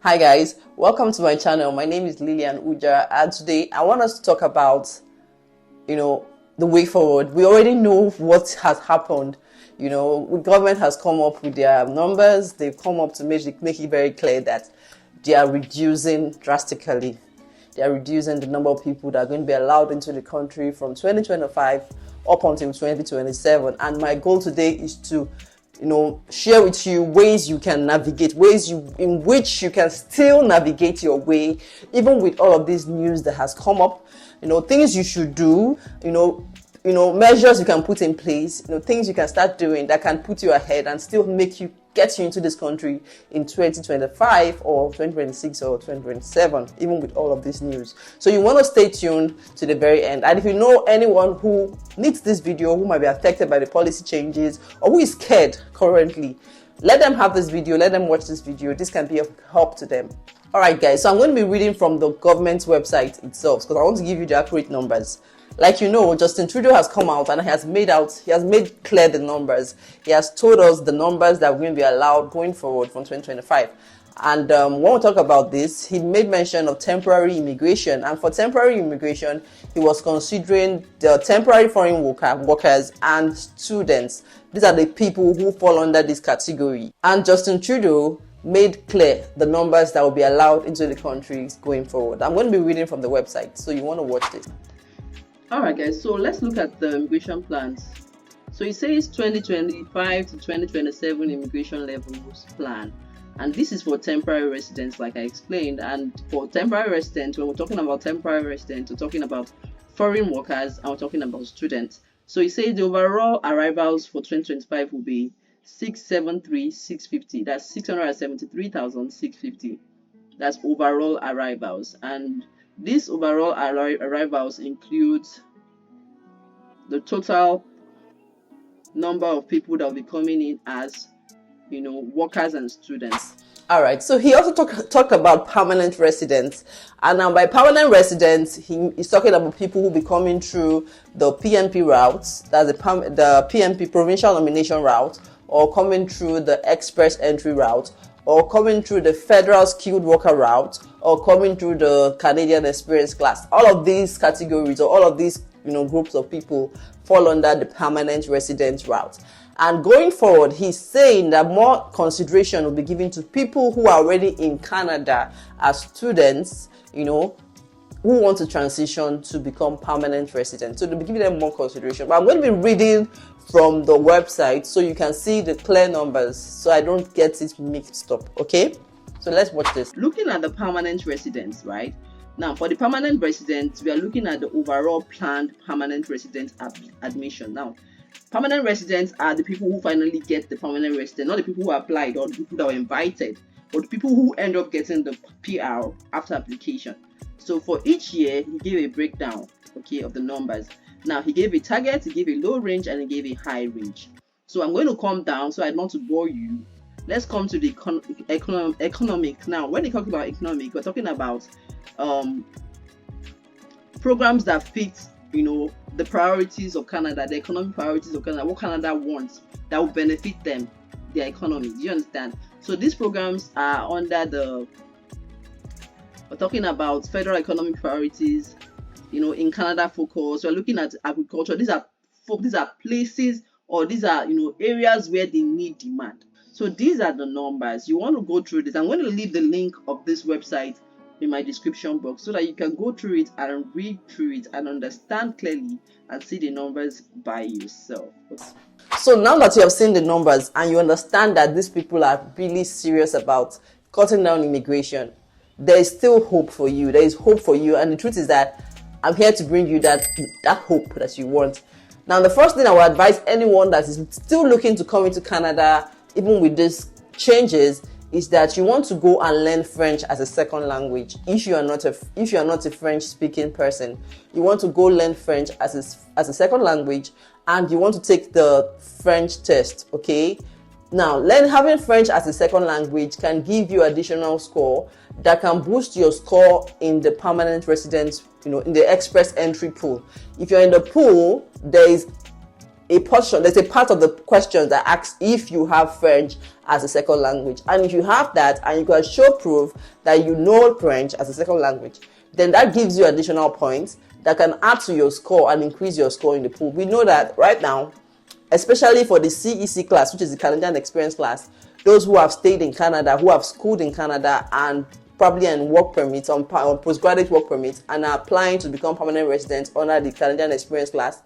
Hi guys, welcome to my channel. My name is Lilian Uja, and today I want us to talk about, the way forward. We already know what has happened. The government has come up with their numbers. They've come up to make it very clear that they are reducing drastically. They are reducing the number of people that are going to be allowed into the country from 2025 up until 2027. And my goal today is to share with you ways you can navigate, in which you can still navigate your way, even with all of this news that has come up, things you should do, measures you can put in place, things you can start doing that can put you ahead and still get you into this country in 2025 or 2026 or 2027, even with all of this news. So you want to stay tuned to the very end. And if you know anyone who needs this video, who might be affected by the policy changes, or who is scared currently, let them have this video, let them watch this video. This can be of help to them. All right, guys, so I'm going to be reading from the government's website itself because I want to give you the accurate numbers. Like Justin Trudeau has come out and he has made clear the numbers. He has told us the numbers that we're going to be allowed going forward from 2025. And when we talk about this, he made mention of temporary immigration. And for temporary immigration, he was considering the temporary foreign workers and students. These are the people who fall under this category. And Justin Trudeau made clear the numbers that will be allowed into the country going forward. I'm going to be reading from the website, so you want to watch this. Alright guys, so let's look at the immigration plans. So it says 2025 to 2027 immigration levels plan. And this is for temporary residents, like I explained. And for temporary residents, when we're talking about temporary residents, we're talking about foreign workers and we're talking about students. So it says the overall arrivals for 2025 will be 673,650. That's 673,650. That's overall arrivals. And these overall arrivals includes the total number of people that will be coming in as, workers and students. All right. So he also talked about permanent residents, and now by permanent residents, he's talking about people who will be coming through the PNP routes, that's the PNP provincial nomination route, or coming through the express entry route, or coming through the federal skilled worker route, or coming through the Canadian experience class. All of these categories, or all of these groups of people fall under the permanent resident route. And going forward, he's saying that more consideration will be given to people who are already in Canada as students, who want to transition to become permanent residents. So they'll be giving them more consideration. But I'm going to be reading from the website so you can see the clear numbers so I don't get it mixed up, okay? So let's watch this. Looking at the permanent residents, right? Now, for the permanent residents, we are looking at the overall planned permanent resident admission. Now, permanent residents are the people who finally get the permanent resident, not the people who applied or the people that were invited, but the people who end up getting the PR after application. So for each year, he gave a breakdown, okay, of the numbers. Now, he gave a target, he gave a low range, and he gave a high range. So I'm going to come down, so I don't want to bore you. Let's come to the economic. Now, when they talk about economic, we're talking about programs that fit, the priorities of Canada, the economic priorities of Canada, what Canada wants that will benefit them, their economy. Do you understand? So these programs are under we're talking about federal economic priorities, in Canada focus. We're looking at agriculture. These are places, or these are, areas where they need demand. So these are the numbers. You want to go through this. I'm going to leave the link of this website in my description box so that you can go through it and read through it and understand clearly and see the numbers by yourself. So now that you have seen the numbers and you understand that these people are really serious about cutting down immigration, there is still hope for you. There is hope for you, and the truth is that I'm here to bring you that hope that you want. Now, the first thing I would advise anyone that is still looking to come into Canada, even with these changes, is that you want to go and learn French as a second language. If you are not a French speaking person, you want to go learn French as a second language, and you want to take the French test, okay? Now, having French as a second language can give you additional score that can boost your score in the permanent residence, in the express entry pool. If you're in the pool, there is a portion, there's a part of the question that asks if you have French as a second language. And if you have that and you can show proof that you know French as a second language, then that gives you additional points that can add to your score and increase your score in the pool. We know that right now, especially for the CEC class, which is the Canadian Experience class, those who have stayed in Canada, who have schooled in Canada and probably on work permits, on postgraduate work permits, and are applying to become permanent residents under the Canadian Experience class,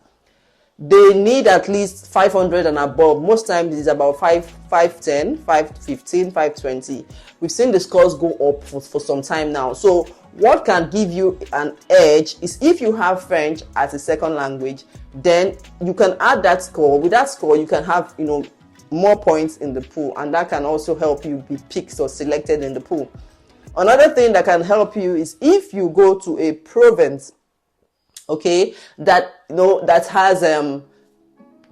they need at least 500 and above. Most times it's about 510, 515, 520. We've seen the scores go up for some time now. So what can give you an edge is if you have French as a second language, then you can add that score. With that score, you can have, more points in the pool, and that can also help you be picked or selected in the pool. Another thing that can help you is if you go to a province, okay, that that has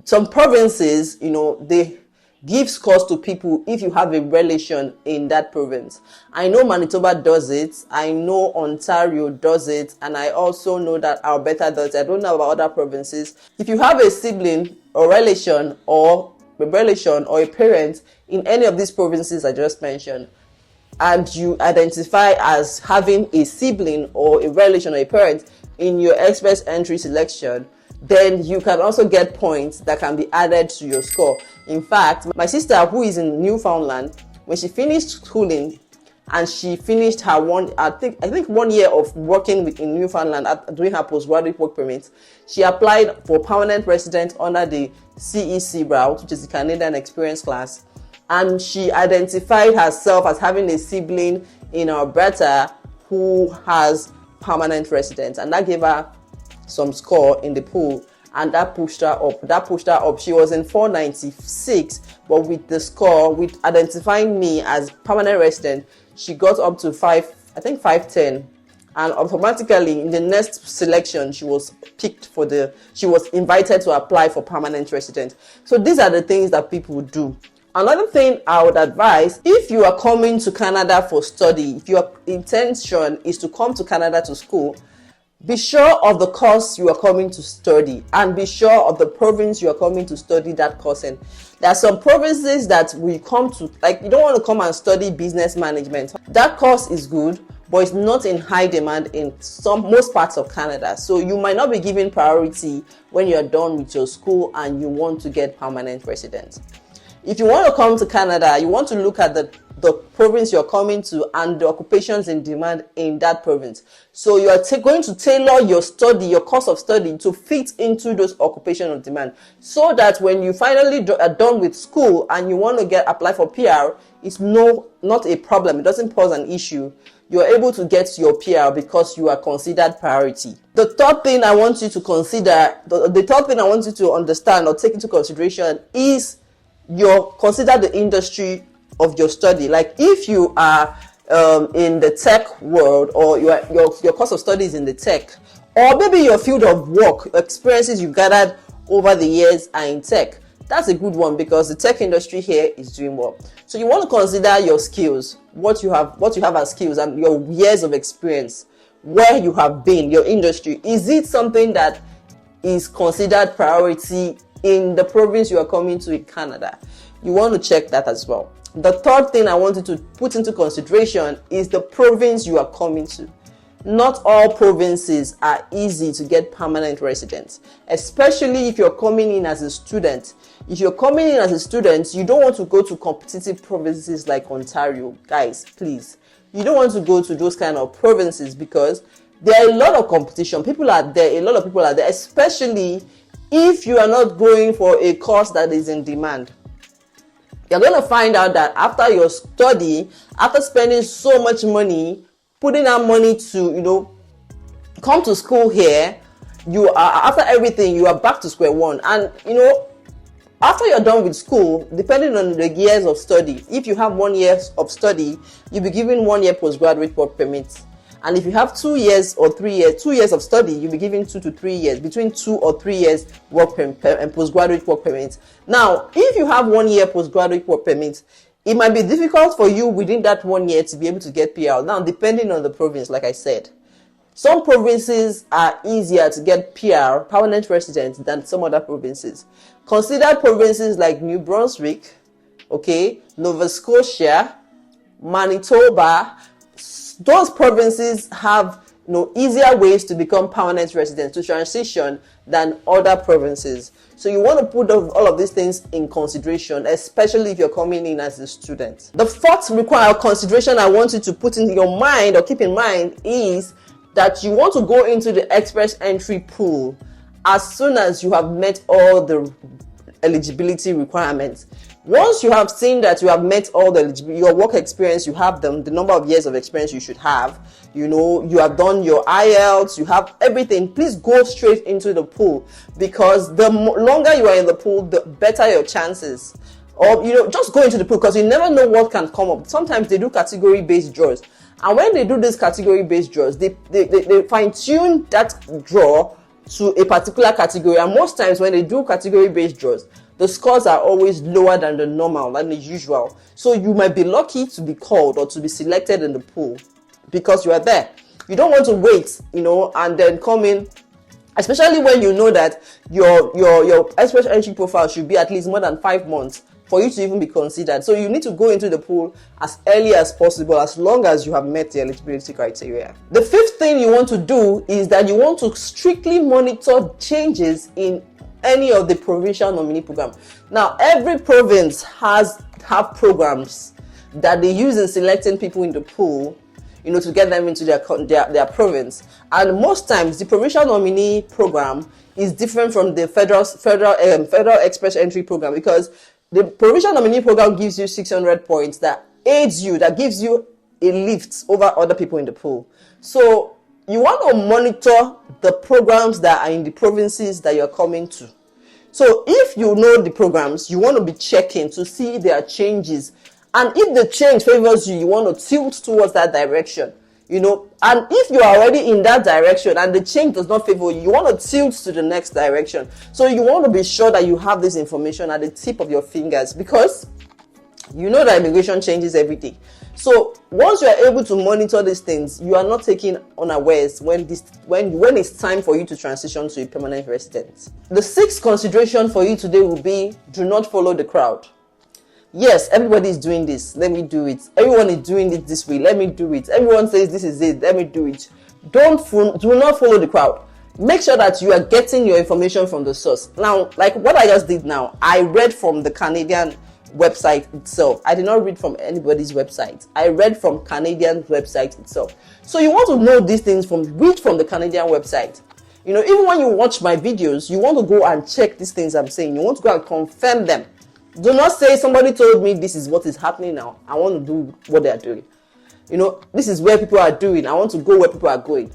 some provinces, they give scores to people if you have a relation in that province. I know Manitoba does it, I know Ontario does it, and I also know that Alberta does it. I don't know about other provinces. If you have a sibling or relation or a parent in any of these provinces I just mentioned, and you identify as having a sibling or a relation or a parent in your express entry selection, then you can also get points that can be added to your score. In fact, my sister, who is in Newfoundland, when she finished schooling and she finished her I think 1 year of working in Newfoundland doing her postgraduate work permit, she applied for permanent resident under the CEC route, which is the Canadian Experience class, and she identified herself as having a sibling in Alberta who has permanent residence, and that gave her some score in the pool, and that pushed her up. She was in 496, but with the score, with identifying me as permanent resident, she got up to 510, and automatically in the next selection she was invited to apply for permanent resident. So these are the things that people do. Another thing I would advise, if you are coming to Canada for study, if your intention is to come to Canada to school, be sure of the course you are coming to study, and be sure of the province you are coming to study that course in. There are some provinces that we come to, like you don't want to come and study business management. That course is good, but it's not in high demand in most parts of Canada. So you might not be given priority when you're done with your school and you want to get permanent residence. If you want to come to Canada, you want to look at the province you're coming to and the occupations in demand in that province. So you are going to tailor your course of study to fit into those occupations of demand, so that when you finally are done with school and you want to apply for PR, it's not a problem. It doesn't pose an issue. You're able to get your PR because you are considered priority. The third thing I want you to consider, the third thing I want you to understand or take into consideration is consider the industry of your study. Like if you are in the tech world, or your course of study is in the tech, or maybe your field of work experiences you gathered over the years are in tech, that's a good one because the tech industry here is doing well. So you want to consider your skills, what you have as skills, and your years of experience, where you have been, your industry. Is it something that is considered priority in the province you are coming to in Canada? You want to check that as well. The third thing I want you to put into consideration is the province you are coming to. Not all provinces are easy to get permanent residence, especially if you're coming in as a student. If you're coming in as a student, you don't want to go to competitive provinces like Ontario. Guys, please. You don't want to go to those kind of provinces because there are a lot of competition. A lot of people are there, especially if you are not going for a course that is in demand. You're going to find out that after your study, after spending so much money, putting out money to, come to school here, after everything, you are back to square one. And, after you're done with school, depending on the years of study, if you have 1 year of study, you'll be given 1 year postgraduate work permit. And if you have 2 years or 3 years, 2 years of study, you'll be given 2 to 3 years, between 2 or 3 years work and postgraduate work permit. Now, if you have 1 year postgraduate work permit, it might be difficult for you within that 1 year to be able to get PR. Now, depending on the province, like I said. Some provinces are easier to get PR, permanent residence, than some other provinces. Consider provinces like New Brunswick, okay, Nova Scotia, Manitoba. Those provinces have easier ways to become permanent residents, to transition, than other provinces. So you want to put all of these things in consideration, especially if you're coming in as a student. The fourth required consideration I want you to put in your mind or keep in mind is that you want to go into the express entry pool as soon as you have met all the eligibility requirements. Once you have seen that you have met all your work experience, you have them, the number of years of experience you should have, you have done your IELTS, you have everything, please go straight into the pool, because the longer you are in the pool, the better your chances. Or, just go into the pool, because you never know what can come up. Sometimes they do category-based draws. And when they do this category-based draws, they fine-tune that draw to a particular category. And most times when they do category-based draws, the scores are always lower than the normal, than the usual. So you might be lucky to be called or to be selected in the pool because you are there. You don't want to wait, and then come in, especially when you know that your express entry profile should be at least more than 5 months for you to even be considered. So you need to go into the pool as early as possible, as long as you have met the eligibility criteria. The fifth thing you want to do is that you want to strictly monitor changes in any of the provincial nominee program. Now, every province have programs that they use in selecting people in the pool, to get them into their province. And most times, the provincial nominee program is different from the federal express entry program, because the provincial nominee program gives you 600 points that aids you, that gives you a lift over other people in the pool. So you want to monitor the programs that are in the provinces that you're coming to. So if you know the programs, you want to be checking to see their changes. And if the change favors you, you want to tilt towards that direction. And if you're already in that direction and the change does not favor you, you want to tilt to the next direction. So you want to be sure that you have this information at the tip of your fingers, because that immigration changes every day. So once you are able to monitor these things, you are not taken unawares when it's time for you to transition to a permanent resident. The sixth consideration for you today will be: do not follow the crowd. Yes, everybody is doing this, let me do it. Everyone is doing it this way, let me do it. Everyone says this is it, let me do it. Do not follow the crowd. Make sure that you are getting your information from the source. Now, like what I just did now, I read from the Canadian website itself. I did not read from anybody's website. I read from Canadian website itself. So you want to know these things read from the Canadian website. Even when you watch my videos, you want to go and check these things I'm saying. You want to go and confirm them. Do not say somebody told me this is what is happening now, I want to do what they are doing. This is where people are doing, I want to go where people are going.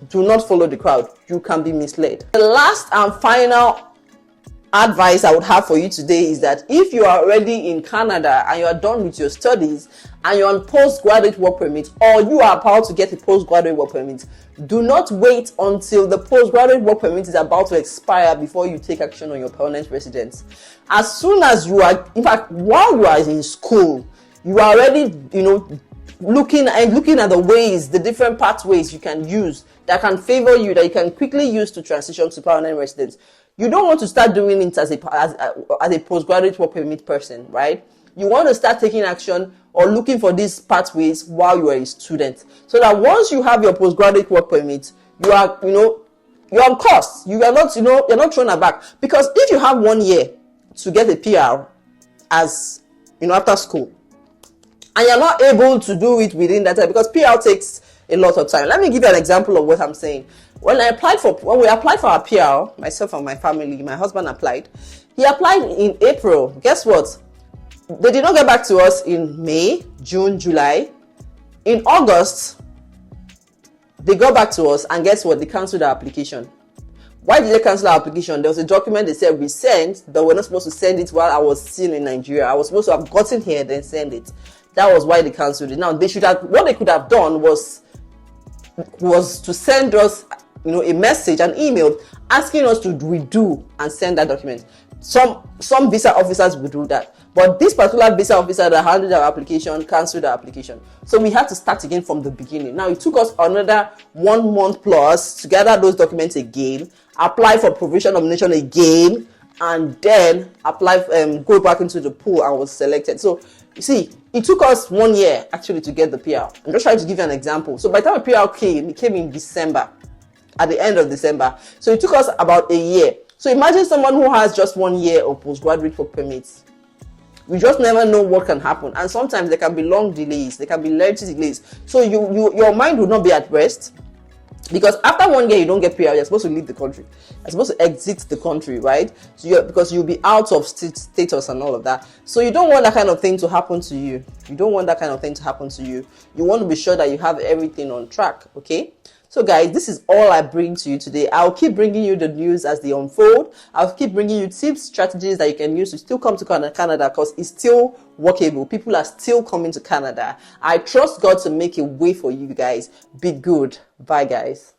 Do not follow the crowd. You can be misled. The last and final advice I would have for you today is that if you are already in Canada and you are done with your studies and you're on postgraduate work permit, or you are about to get a postgraduate work permit, do not wait until the postgraduate work permit is about to expire before you take action on your permanent residence. As soon as you are, in fact, while you are in school, you are already, looking at the ways, the different pathways you can use that can favor you, that you can quickly use to transition to permanent residence. You don't want to start doing it as a postgraduate work permit person, right? You want to start taking action or looking for these pathways while you are a student, so that once you have your postgraduate work permit, you are, you're on course. You are not, you're not thrown aback. Because if you have 1 year to get a PR as, after school, and you're not able to do it within that time, because PR takes a lot of time. Let me give you an example of what I'm saying. When we applied for our PR, myself and my family, my husband applied. He applied in April. Guess what? They did not get back to us in May, June, July. In August, they got back to us, and guess what? They cancelled our application. Why did they cancel our application? There was a document they said we sent, but we're not supposed to send it while I was still in Nigeria. I was supposed to have gotten here, then send it. That was why they cancelled it. Now, what they could have done was to send us, a message, an email, asking us to redo and send that document. Some visa officers will do that, but this particular visa officer that handled our application cancelled our application, so we had to start again from the beginning. Now it took us another 1 month plus to gather those documents again, apply for provincial nomination again, and then apply go back into the pool and was selected. So you see, it took us 1 year actually to get the PR. I'm just trying to give you an example. So by the time the PR came, it came in December, at the end of December. So it took us about a year. So imagine someone who has just 1 year of postgraduate work permits. We just never know what can happen, and sometimes there can be long delays, there can be lengthy delays. So your mind will not be at rest, because after 1 year you don't get PR, you're supposed to leave the country. You're supposed to exit the country, right? So because you'll be out of status and all of that. So you don't want that kind of thing to happen to you. You don't want that kind of thing to happen to you. You want to be sure that you have everything on track, okay? So guys, this is all I bring to you today. I'll keep bringing you the news as they unfold. I'll keep bringing you tips, strategies that you can use to still come to Canada, because it's still workable. People are still coming to Canada. I trust God to make a way for you guys. Be good. Bye guys.